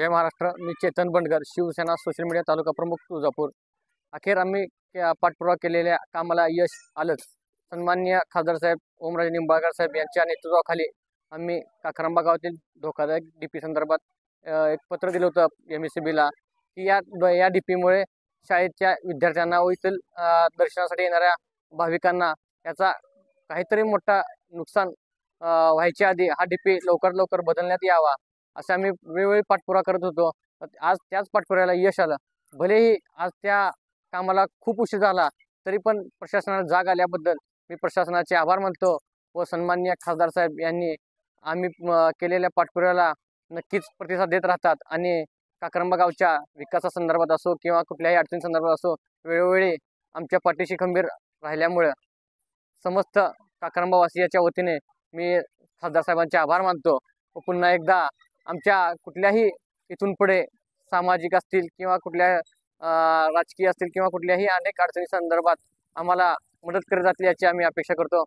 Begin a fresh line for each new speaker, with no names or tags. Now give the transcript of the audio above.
जय महाराष्ट्र. मी Chetan Bandgar, Shiv Sena social media तालुका प्रमुख तुळजापूर. अखेर आम्ही पाठपुरावा केलेल्या कामाला यश आलंच. सन्माननीय खासदार साहेब ओमराजे निंबाळकर साहेब यांच्या नेतृत्वाखाली आम्ही काकरंबा गावातील धोकादायक डीपी संदर्भात एक पत्र दिलं होतं MSCBला की या डीपीमुळे शाळेच्या विद्यार्थ्यांना व इथं दर्शनासाठी येणाऱ्या भाविकांना याचा काहीतरी मोठा नुकसान व्हायच्या आधी हा डीपी लवकर बदलण्यात यावा असं आम्ही वेळोवेळी पाठपुरावा करत होतो. आज त्याच पाठपुराव्याला यश आलं. भलेही आज त्या कामाला खूप उशीर झाला तरी पण प्रशासनाला जाग आल्याबद्दल मी प्रशासनाचे आभार मानतो व सन्माननीय खासदार साहेब यांनी आम्ही केलेल्या पाठपुराव्याला नक्कीच प्रतिसाद देत राहतात आणि काकरंबा गावच्या विकासासंदर्भात असो किंवा कुठल्याही अडचणीसंदर्भात असो वेळोवेळी आमच्या पाठीशी खंबीर राहिल्यामुळे समस्त काकरंबावासियाच्या वतीने मी खासदार साहेबांचे आभार मानतो व पुन्हा एकदा आमच्या कुठल्याही इथून पुढे सामाजिक असतील किंवा कुठल्या राजकीय असतील किंवा कुठल्याही अनेक अडचणी संदर्भात आम्हाला मदत करत जातील याची आम्ही अपेक्षा करतो.